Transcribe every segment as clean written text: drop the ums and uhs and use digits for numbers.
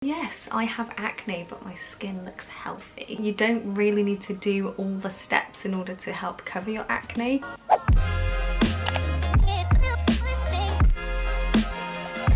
Yes, I have acne, but my skin looks healthy. You don't really need to do all the steps in order to help cover your acne.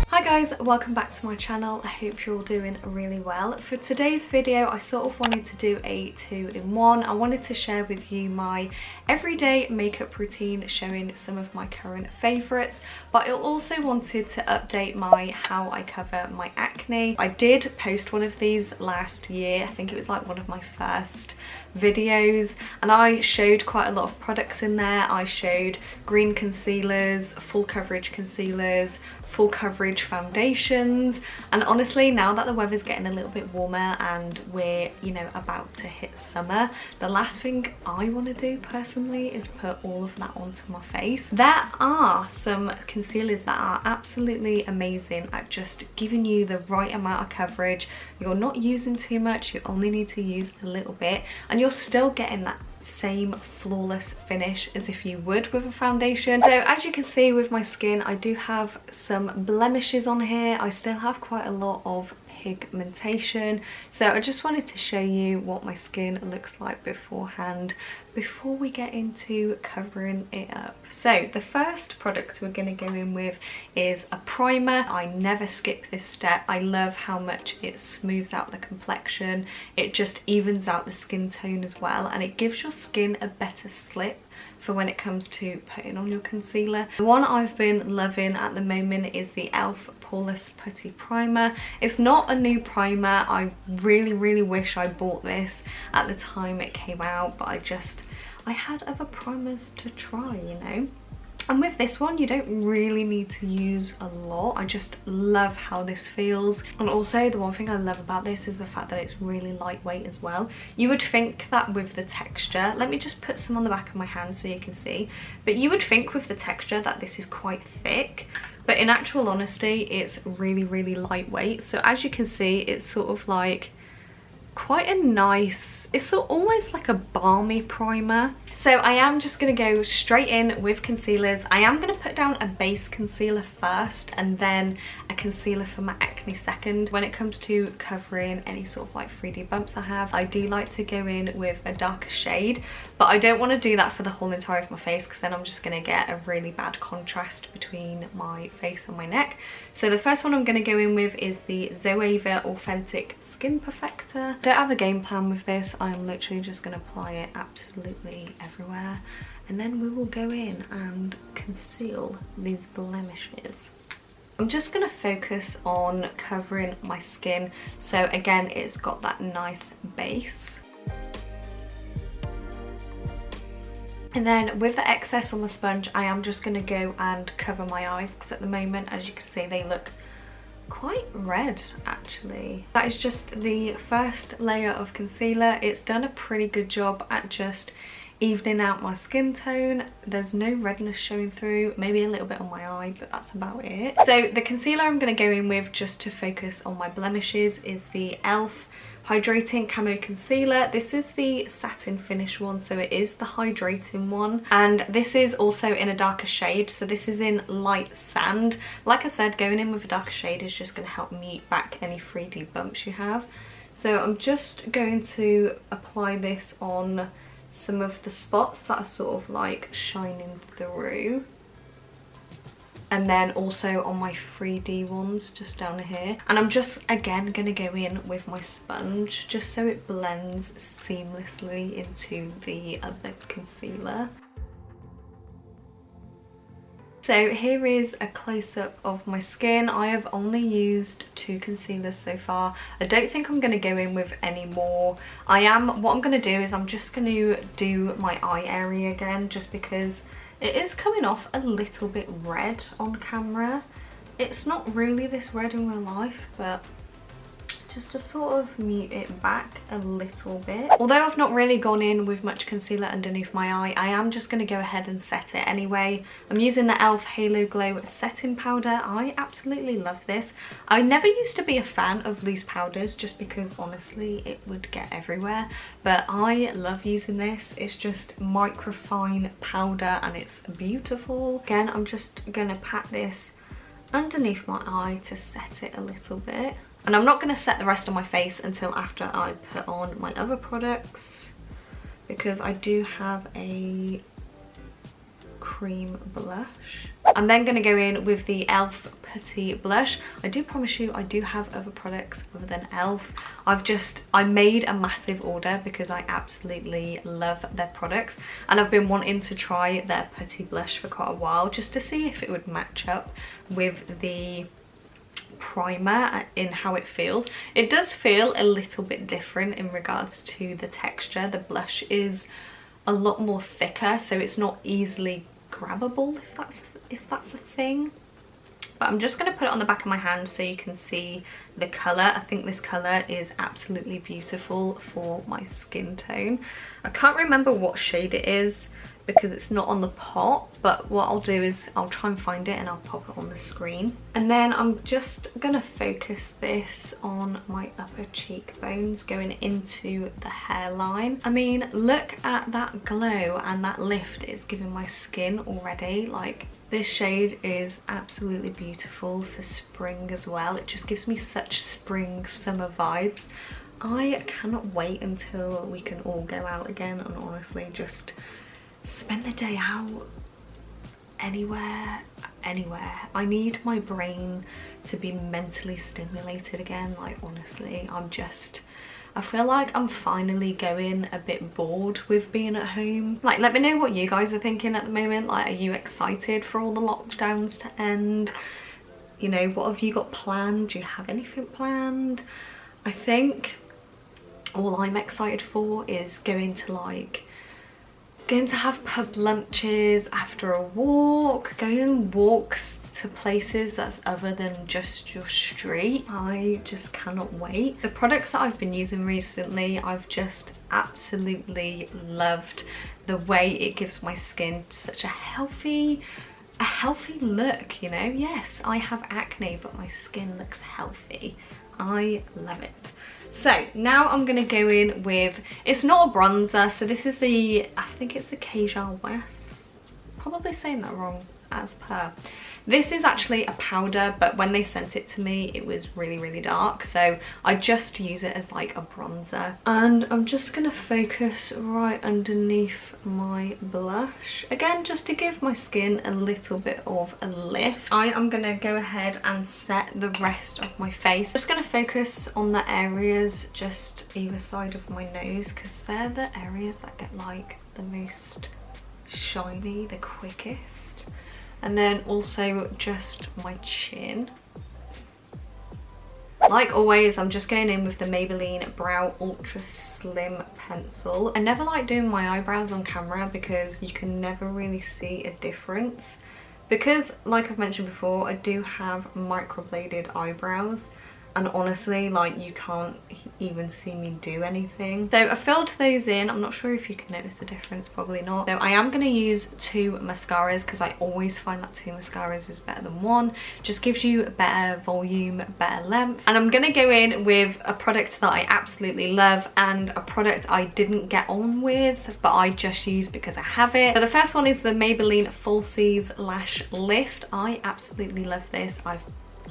Hi guys, welcome back to my channel. I hope you're all doing really well. For today's video, I sort of wanted to do a two-in-one. I wanted to share with you my everyday makeup routine, showing some of my current favourites, but I also wanted to update my how I cover my acne. I did post one of these last year. I think it was like one of my first videos, and I showed quite a lot of products in there. I showed green concealers, full coverage concealers, full coverage foundations, and honestly, now that the weather's getting a little bit warmer and we're, you know, about to hit summer, the last thing I want to do personally is put all of that onto my face. There are some concealers that are absolutely amazing at just giving you the right amount of coverage. You're not using too much, you only need to use a little bit, and you're still getting that same flawless finish as if you would with a foundation. So as you can see with my skin, I do have some blemishes on here. I still have quite a lot of pigmentation, so I just wanted to show you what my skin looks like beforehand before we get into covering it up. So the first product we're going to go in with is a primer. I never skip this step. I love how much it smooths out the complexion, it just evens out the skin tone as well, and it gives your skin a better slip for when it comes to putting on your concealer. The one I've been loving at the moment is the e.l.f. Paulus Putty Primer. It's not a new primer. I really wish I bought this at the time it came out, but I had other primers to try, you know. And with this one, you don't really need to use a lot. I just love how this feels. And also, the one thing I love about this is the fact that it's really lightweight as well. You would think that with the texture, let me just put some on the back of my hand so you can see, but you would think with the texture that this is quite thick, but in actual honesty, it's really lightweight. So as you can see, it's sort of like quite a nice, it's sort of almost like a balmy primer. So I am just going to go straight in with concealers. I am going to put down a base concealer first and then a concealer for my acne second. When it comes to covering any sort of like 3D bumps I have, I do like to go in with a darker shade, but I don't want to do that for the whole entire of my face because then I'm just going to get a really bad contrast between my face and my neck. So the first one I'm going to go in with is the Zoeva Authentic Skin Perfector. Don't have a game plan with this. I'm literally just going to apply it absolutely everywhere, and then we will go in and conceal these blemishes. I'm just going to focus on covering my skin, so again it's got that nice base. And then with the excess on the sponge, I am just going to go and cover my eyes because at the moment, as you can see, they look quite red actually. That is just the first layer of concealer. It's done a pretty good job at just evening out my skin tone. There's no redness showing through, maybe a little bit on my eye, but that's about it. So the concealer I'm going to go in with just to focus on my blemishes is the e.l.f. Hydrating Camo Concealer. This is the satin finish one, so it is the hydrating one, and this is also in a darker shade, so this is in light sand. Like I said, going in with a darker shade is just going to help mute back any 3D bumps you have. So I'm just going to apply this on some of the spots that are sort of like shining through, and then also on my 3D ones just down here. And I'm just again gonna go in with my sponge just so it blends seamlessly into the other concealer. So here is a close-up of my skin. I have only used 2 concealers so far. I don't think I'm going to go in with any more. What I'm going to do is I'm just going to do my eye area again, just because it is coming off a little bit red on camera. It's not really this red in real life, but just to sort of mute it back a little bit. Although I've not really gone in with much concealer underneath my eye, I am just going to go ahead and set it anyway. I'm using the e.l.f. Halo Glow setting powder. I absolutely love this. I never used to be a fan of loose powders just because honestly it would get everywhere, but I love using this. It's just microfine powder and it's beautiful. Again, I'm just going to pat this underneath my eye to set it a little bit. And I'm not going to set the rest on my face until after I put on my other products, because I do have a cream blush. I'm then going to go in with the e.l.f. Putty Blush. I do promise you I do have other products other than e.l.f. I made a massive order because I absolutely love their products, and I've been wanting to try their Putty Blush for quite a while just to see if it would match up with the primer in how it feels. It does feel a little bit different in regards to the texture. The blush is a lot more thicker, so it's not easily grabbable, if that's a thing. But I'm just going to put it on the back of my hand so you can see the colour. I think this colour is absolutely beautiful for my skin tone. I can't remember what shade it is because it's not on the pot, but what I'll do is I'll try and find it and I'll pop it on the screen. And then I'm just gonna focus this on my upper cheekbones going into the hairline. I mean, look at that glow and that lift it's giving my skin already. Like, this shade is absolutely beautiful for spring as well. It just gives me such spring summer vibes. I cannot wait until we can all go out again and honestly just spend the day out anywhere. I need my brain to be mentally stimulated again. Like, honestly, I feel like I'm finally going a bit bored with being at home. Like, let me know what you guys are thinking at the moment. Like, are you excited for all the lockdowns to end? You know, what have you got planned? Do you have anything planned? I think all I'm excited for is going to have pub lunches after a walk, going walks to places that's other than just your street. I just cannot wait. The products that I've been using recently, I've just absolutely loved the way it gives my skin such a healthy look, you know. Yes, I have acne, but my skin looks healthy. I love it. So now I'm going to go in with, it's not a bronzer, so this is I think it's the Kajal West. Probably saying that wrong as per. This is actually a powder, but when they sent it to me, it was really, really dark. So I just use it as like a bronzer. And I'm just going to focus right underneath my blush. Again, just to give my skin a little bit of a lift. I am going to go ahead and set the rest of my face. Just going to focus on the areas just either side of my nose, because they're the areas that get like the most shiny the quickest. And then also just my chin. Like always, I'm just going in with the Maybelline Brow Ultra Slim Pencil. I never like doing my eyebrows on camera because you can never really see a difference. Because, like I've mentioned before, I do have microbladed eyebrows. And honestly, like, you can't even see me do anything. So I filled those in. I'm not sure if you can notice the difference, probably not. So I am going to use 2 mascaras because I always find that 2 mascaras is better than 1. Just gives you better volume, better length. And I'm going to go in with a product that I absolutely love and a product I didn't get on with, but I just use because I have it. So the first one is the Maybelline Falsies Lash Lift. I absolutely love this. I've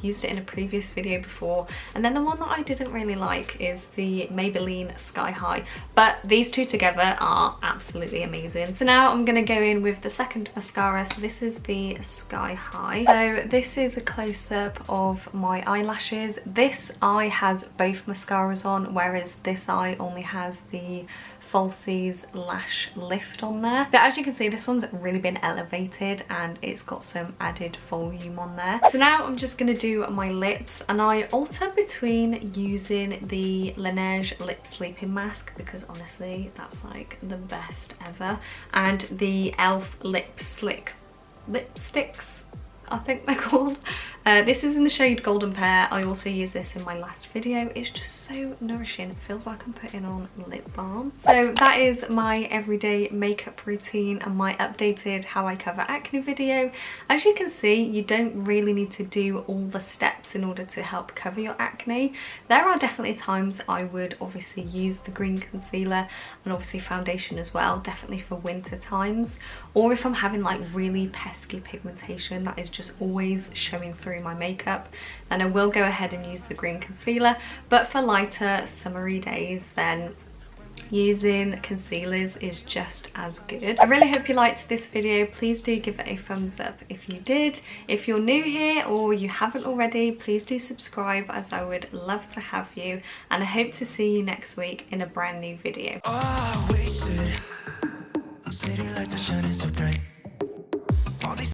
used it in a previous video before, and then the one that I didn't really like is the Maybelline Sky High, but these two together are absolutely amazing. So now I'm going to go in with the second mascara. So this is the Sky High. So this is a close-up of my eyelashes. This eye has both mascaras on, whereas this eye only has the Falsies Lash Lift on there. So as you can see, this one's really been elevated and it's got some added volume on there. So now I'm just going to do my lips, and I alter between using the Laneige Lip Sleeping Mask because honestly that's like the best ever, and the e.l.f. Lipsticks, I think they're called. This is in the shade Golden Pear. I also used this in my last video. It's just so nourishing. It feels like I'm putting on lip balm. So that is my everyday makeup routine and my updated how I cover acne video. As you can see, you don't really need to do all the steps in order to help cover your acne. There are definitely times I would obviously use the green concealer and obviously foundation as well, definitely for winter times, or if I'm having like really pesky pigmentation that is just always showing through my makeup, then I will go ahead and use the green concealer. But for lighter summery days, then using concealers is just as good. I really hope you liked this video. Please do give it a thumbs up if you did. If you're new here or you haven't already, please do subscribe, as I would love to have you, and I hope to see you next week in a brand new video. City lights are shining so bright.